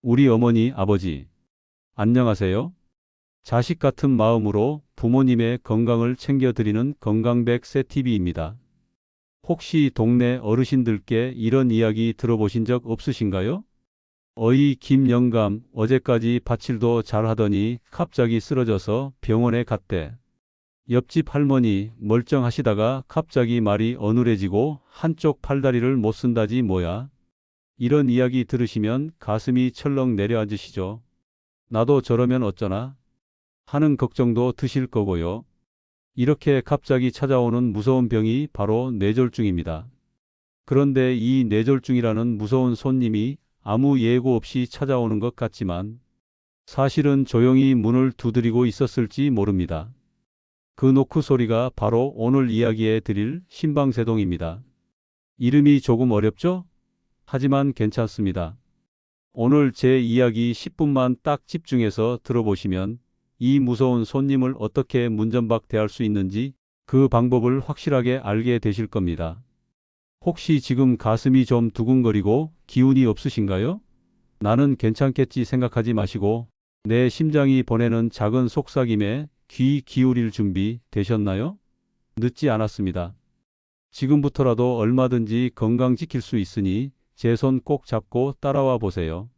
우리 어머니, 아버지, 안녕하세요. 자식 같은 마음으로 부모님의 건강을 챙겨드리는 건강백 새TV입니다. 혹시 동네 어르신들께 이런 이야기 들어보신 적 없으신가요? 어이 김영감 어제까지 밭일도 잘하더니 갑자기 쓰러져서 병원에 갔대. 옆집 할머니 멀쩡하시다가 갑자기 말이 어눌해지고 한쪽 팔다리를 못 쓴다지 뭐야. 이런 이야기 들으시면 가슴이 철렁 내려앉으시죠. 나도 저러면 어쩌나 하는 걱정도 드실 거고요. 이렇게 갑자기 찾아오는 무서운 병이 바로 뇌졸중입니다. 그런데 이 뇌졸중이라는 무서운 손님이 아무 예고 없이 찾아오는 것 같지만 사실은 조용히 문을 두드리고 있었을지 모릅니다. 그 노크 소리가 바로 오늘 이야기해 드릴 심방세동입니다. 이름이 조금 어렵죠? 하지만 괜찮습니다. 오늘 제 이야기 10분만 딱 집중해서 들어보시면 이 무서운 손님을 어떻게 문전박 대할 수 있는지 그 방법을 확실하게 알게 되실 겁니다. 혹시 지금 가슴이 좀 두근거리고 기운이 없으신가요? 나는 괜찮겠지 생각하지 마시고 내 심장이 보내는 작은 속삭임에 귀 기울일 준비 되셨나요? 늦지 않았습니다. 지금부터라도 얼마든지 건강 지킬 수 있으니 제 손 꼭 잡고 따라와 보세요.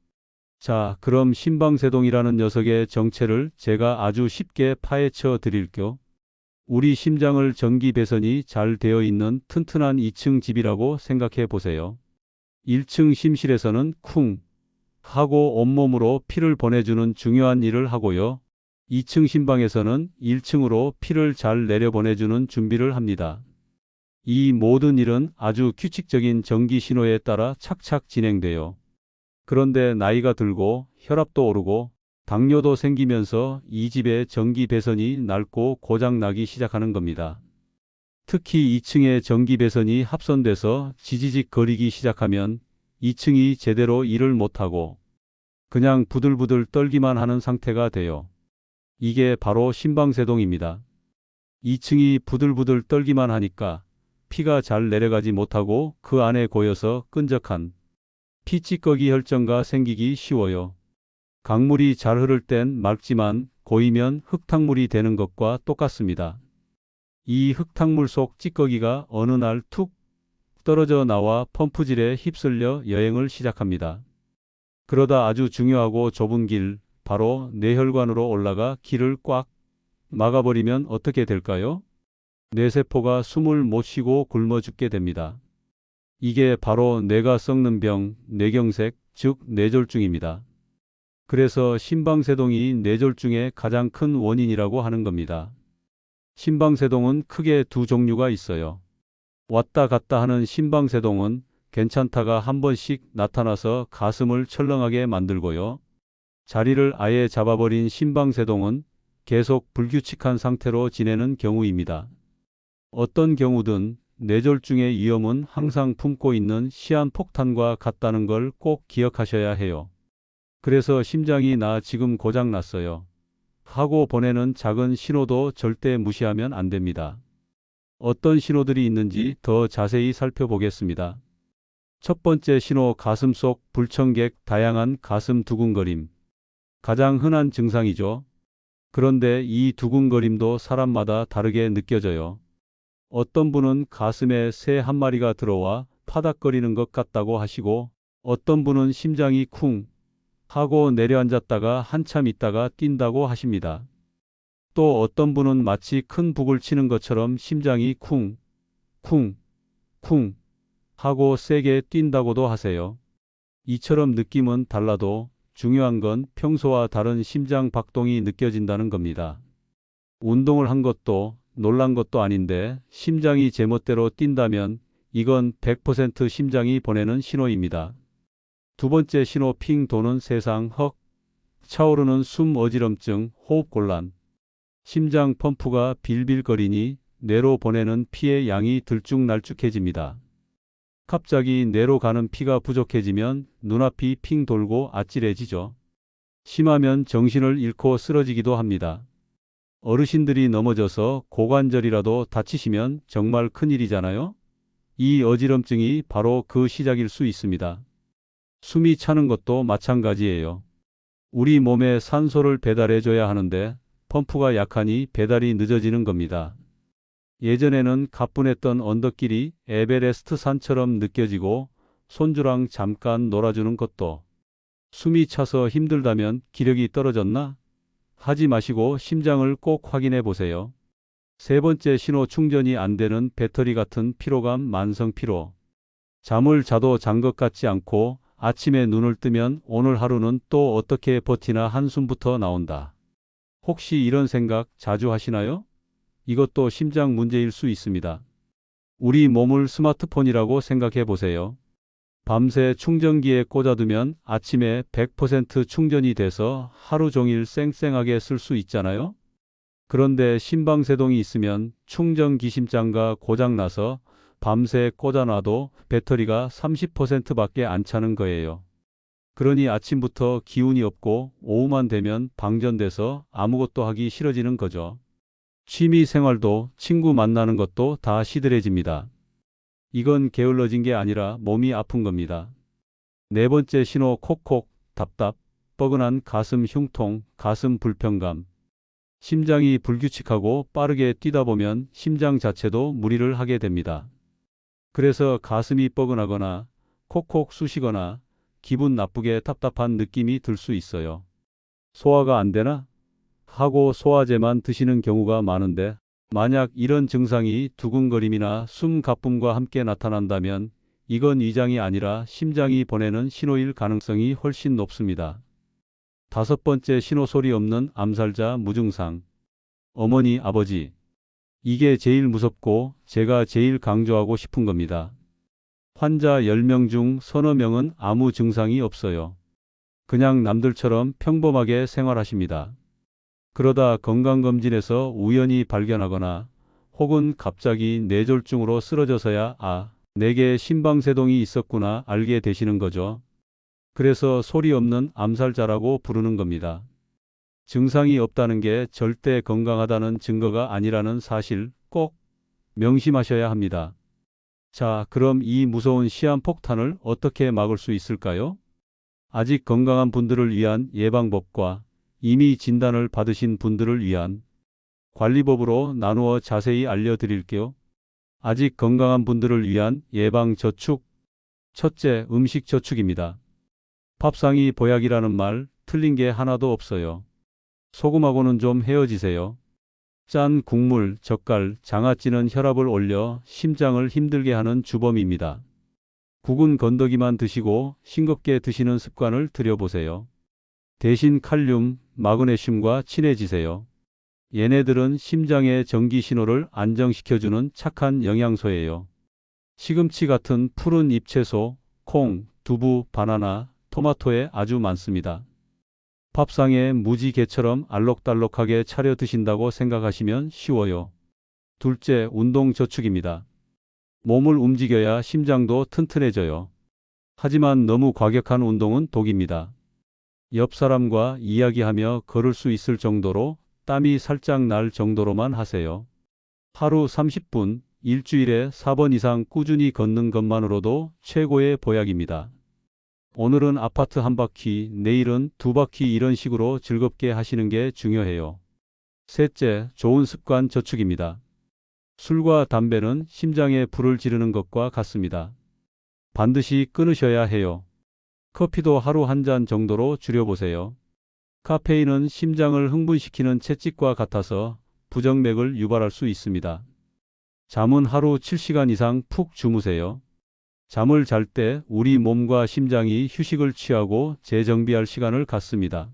자, 그럼 심방세동이라는 녀석의 정체를 제가 아주 쉽게 파헤쳐 드릴게요. 우리 심장을 전기 배선이 잘 되어 있는 튼튼한 2층 집이라고 생각해 보세요. 1층 심실에서는 쿵 하고 온몸으로 피를 보내주는 중요한 일을 하고요. 2층 심방에서는 1층으로 피를 잘 내려보내주는 준비를 합니다. 이 모든 일은 아주 규칙적인 전기 신호에 따라 착착 진행돼요. 그런데 나이가 들고 혈압도 오르고 당뇨도 생기면서 이 집의 전기 배선이 낡고 고장나기 시작하는 겁니다. 특히 2층의 전기 배선이 합선돼서 지지직 거리기 시작하면 2층이 제대로 일을 못하고 그냥 부들부들 떨기만 하는 상태가 돼요. 이게 바로 심방세동입니다. 2층이 부들부들 떨기만 하니까 피가 잘 내려가지 못하고 그 안에 고여서 끈적한 피찌꺼기 혈전가 생기기 쉬워요. 강물이 잘 흐를 땐 맑지만 고이면 흙탕물이 되는 것과 똑같습니다. 이 흙탕물 속 찌꺼기가 어느 날 툭 떨어져 나와 펌프질에 휩쓸려 여행을 시작합니다. 그러다 아주 중요하고 좁은 길, 바로 뇌혈관으로 올라가 길을 꽉 막아버리면 어떻게 될까요? 뇌세포가 숨을 못 쉬고 굶어 죽게 됩니다. 이게 바로 뇌가 썩는 병, 뇌경색, 즉 뇌졸중입니다. 그래서 심방세동이 뇌졸중의 가장 큰 원인이라고 하는 겁니다. 심방세동은 크게 두 종류가 있어요. 왔다 갔다 하는 심방세동은 괜찮다가 한 번씩 나타나서 가슴을 철렁하게 만들고요. 자리를 아예 잡아버린 심방세동은 계속 불규칙한 상태로 지내는 경우입니다. 어떤 경우든 뇌졸중의 위험은 항상 품고 있는 시한폭탄과 같다는 걸 꼭 기억하셔야 해요. 그래서 심장이 나 지금 고장 났어요 하고 보내는 작은 신호도 절대 무시하면 안 됩니다. 어떤 신호들이 있는지 더 자세히 살펴보겠습니다. 첫 번째 신호 가슴속 불청객 다양한 가슴 두근거림. 가장 흔한 증상이죠. 그런데 이 두근거림도 사람마다 다르게 느껴져요. 어떤 분은 가슴에 새 한 마리가 들어와 파닥거리는 것 같다고 하시고 어떤 분은 심장이 쿵 하고 내려앉았다가 한참 있다가 뛴다고 하십니다. 또 어떤 분은 마치 큰 북을 치는 것처럼 심장이 쿵, 쿵, 쿵 하고 세게 뛴다고도 하세요. 이처럼 느낌은 달라도 중요한 건 평소와 다른 심장 박동이 느껴진다는 겁니다. 운동을 한 것도 놀란 것도 아닌데 심장이 제멋대로 뛴다면 이건 100% 심장이 보내는 신호입니다. 두 번째 신호 핑 도는 세상 헉 차오르는 숨 어지럼증 호흡 곤란 심장 펌프가 빌빌거리니 뇌로 보내는 피의 양이 들쭉날쭉해집니다. 갑자기 뇌로 가는 피가 부족해지면 눈앞이 핑 돌고 아찔해지죠. 심하면 정신을 잃고 쓰러지기도 합니다. 어르신들이 넘어져서 고관절이라도 다치시면 정말 큰일이잖아요. 이 어지럼증이 바로 그 시작일 수 있습니다. 숨이 차는 것도 마찬가지예요. 우리 몸에 산소를 배달해줘야 하는데 펌프가 약하니 배달이 늦어지는 겁니다. 예전에는 가뿐했던 언덕길이 에베레스트 산처럼 느껴지고 손주랑 잠깐 놀아주는 것도 숨이 차서 힘들다면 기력이 떨어졌나? 하지 마시고 심장을 꼭 확인해 보세요. 세 번째 신호 충전이 안 되는 배터리 같은 피로감, 만성 피로. 잠을 자도 잔 것 같지 않고 아침에 눈을 뜨면 오늘 하루는 또 어떻게 버티나 한숨부터 나온다. 혹시 이런 생각 자주 하시나요? 이것도 심장 문제일 수 있습니다. 우리 몸을 스마트폰이라고 생각해 보세요. 밤새 충전기에 꽂아두면 아침에 100% 충전이 돼서 하루 종일 쌩쌩하게 쓸 수 있잖아요? 그런데 심방세동이 있으면 충전 기심장가 고장나서 밤새 꽂아놔도 배터리가 30%밖에 안 차는 거예요. 그러니 아침부터 기운이 없고 오후만 되면 방전돼서 아무것도 하기 싫어지는 거죠. 취미 생활도 친구 만나는 것도 다 시들해집니다. 이건 게을러진 게 아니라 몸이 아픈 겁니다. 네 번째 신호 콕콕, 답답, 뻐근한 가슴 흉통, 가슴 불편감. 심장이 불규칙하고 빠르게 뛰다 보면 심장 자체도 무리를 하게 됩니다. 그래서 가슴이 뻐근하거나 콕콕 쑤시거나 기분 나쁘게 답답한 느낌이 들 수 있어요. 소화가 안 되나? 하고 소화제만 드시는 경우가 많은데 만약 이런 증상이 두근거림이나 숨 가쁨과 함께 나타난다면 이건 위장이 아니라 심장이 보내는 신호일 가능성이 훨씬 높습니다. 다섯 번째 신호 소리 없는 암살자 무증상. 어머니, 아버지. 이게 제일 무섭고 제가 제일 강조하고 싶은 겁니다. 환자 10명 중 서너 명은 아무 증상이 없어요. 그냥 남들처럼 평범하게 생활하십니다. 그러다 건강검진에서 우연히 발견하거나 혹은 갑자기 뇌졸중으로 쓰러져서야 내게 심방세동이 있었구나 알게 되시는 거죠. 그래서 소리 없는 암살자라고 부르는 겁니다. 증상이 없다는 게 절대 건강하다는 증거가 아니라는 사실 꼭 명심하셔야 합니다. 자, 그럼 이 무서운 시한폭탄을 어떻게 막을 수 있을까요? 아직 건강한 분들을 위한 예방법과 이미 진단을 받으신 분들을 위한 관리법으로 나누어 자세히 알려드릴게요. 아직 건강한 분들을 위한 예방저축. 첫째, 음식저축입니다. 밥상이 보약이라는 말 틀린 게 하나도 없어요. 소금하고는 좀 헤어지세요. 짠 국물, 젓갈, 장아찌는 혈압을 올려 심장을 힘들게 하는 주범입니다. 국은 건더기만 드시고 싱겁게 드시는 습관을 들여보세요. 대신 칼륨, 마그네슘과 친해지세요. 얘네들은 심장의 전기 신호를 안정시켜주는 착한 영양소예요. 시금치 같은 푸른 잎채소, 콩, 두부, 바나나, 토마토에 아주 많습니다. 밥상에 무지개처럼 알록달록하게 차려 드신다고 생각하시면 쉬워요. 둘째, 운동 저축입니다. 몸을 움직여야 심장도 튼튼해져요. 하지만 너무 과격한 운동은 독입니다. 옆 사람과 이야기하며 걸을 수 있을 정도로 땀이 살짝 날 정도로만 하세요. 하루 30분, 일주일에 4번 이상 꾸준히 걷는 것만으로도 최고의 보약입니다. 오늘은 아파트 한 바퀴, 내일은 두 바퀴 이런 식으로 즐겁게 하시는 게 중요해요. 셋째, 좋은 습관 저축입니다. 술과 담배는 심장에 불을 지르는 것과 같습니다. 반드시 끊으셔야 해요. 커피도 하루 한 잔 정도로 줄여보세요. 카페인은 심장을 흥분시키는 채찍과 같아서 부정맥을 유발할 수 있습니다. 잠은 하루 7시간 이상 푹 주무세요. 잠을 잘 때 우리 몸과 심장이 휴식을 취하고 재정비할 시간을 갖습니다.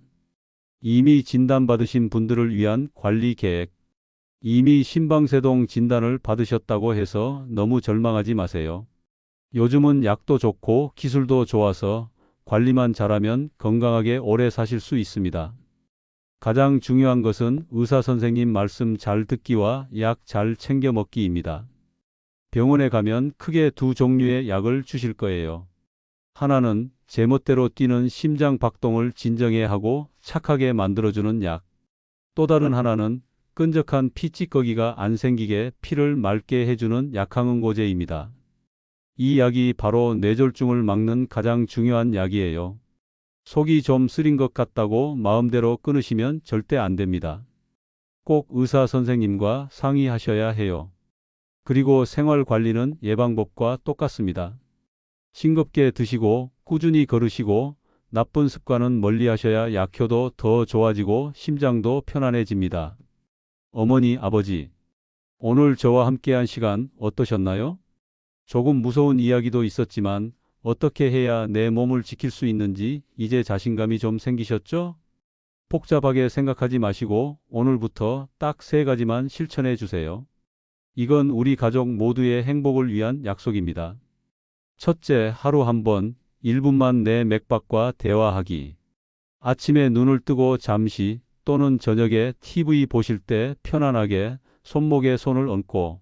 이미 진단받으신 분들을 위한 관리 계획. 이미 심방세동 진단을 받으셨다고 해서 너무 절망하지 마세요. 요즘은 약도 좋고 기술도 좋아서 관리만 잘하면 건강하게 오래 사실 수 있습니다. 가장 중요한 것은 의사 선생님 말씀 잘 듣기와 약 잘 챙겨 먹기입니다. 병원에 가면 크게 두 종류의 약을 주실 거예요. 하나는 제멋대로 뛰는 심장 박동을 진정해 하고 착하게 만들어주는 약. 또 다른 하나는 끈적한 피 찌꺼기가 안 생기게 피를 맑게 해주는 약항응고제입니다. 이 약이 바로 뇌졸중을 막는 가장 중요한 약이에요. 속이 좀 쓰린 것 같다고 마음대로 끊으시면 절대 안 됩니다. 꼭 의사 선생님과 상의하셔야 해요. 그리고 생활 관리는 예방법과 똑같습니다. 싱겁게 드시고 꾸준히 걸으시고 나쁜 습관은 멀리 하셔야 약효도 더 좋아지고 심장도 편안해집니다. 어머니, 아버지, 오늘 저와 함께한 시간 어떠셨나요? 조금 무서운 이야기도 있었지만 어떻게 해야 내 몸을 지킬 수 있는지 이제 자신감이 좀 생기셨죠? 복잡하게 생각하지 마시고 오늘부터 딱 3가지만 실천해 주세요. 이건 우리 가족 모두의 행복을 위한 약속입니다. 첫째, 하루 한 번 1분만 내 맥박과 대화하기. 아침에 눈을 뜨고 잠시 또는 저녁에 TV 보실 때 편안하게 손목에 손을 얹고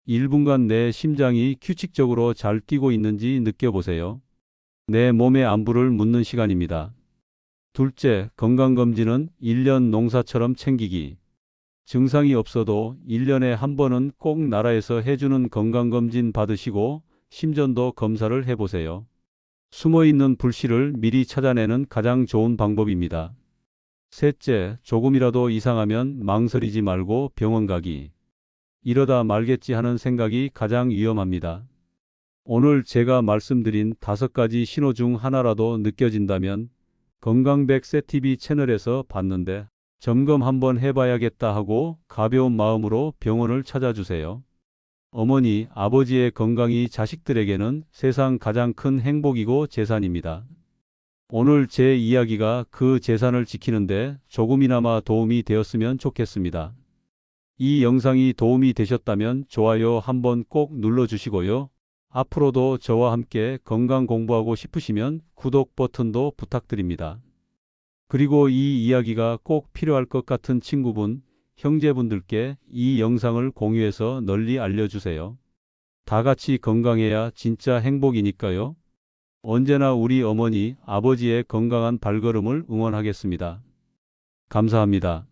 1분간 내 심장이 규칙적으로 잘 뛰고 있는지 느껴보세요. 내 몸의 안부를 묻는 시간입니다. 둘째, 건강검진은 1년 농사처럼 챙기기. 증상이 없어도 1년에 한 번은 꼭 나라에서 해주는 건강검진 받으시고 심전도 검사를 해보세요. 숨어있는 불씨를 미리 찾아내는 가장 좋은 방법입니다. 셋째, 조금이라도 이상하면 망설이지 말고 병원 가기. 이러다 말겠지 하는 생각이 가장 위험합니다. 오늘 제가 말씀드린 5가지 신호 중 하나라도 느껴진다면 건강백세 TV 채널에서 봤는데 점검 한번 해봐야겠다 하고 가벼운 마음으로 병원을 찾아주세요. 어머니, 아버지의 건강이 자식들에게는 세상 가장 큰 행복이고 재산입니다. 오늘 제 이야기가 그 재산을 지키는데 조금이나마 도움이 되었으면 좋겠습니다. 이 영상이 도움이 되셨다면 좋아요 한번 꼭 눌러주시고요. 앞으로도 저와 함께 건강 공부하고 싶으시면 구독 버튼도 부탁드립니다. 그리고 이 이야기가 꼭 필요할 것 같은 친구분, 형제분들께 이 영상을 공유해서 널리 알려주세요. 다 같이 건강해야 진짜 행복이니까요. 언제나 우리 어머니, 아버지의 건강한 발걸음을 응원하겠습니다. 감사합니다.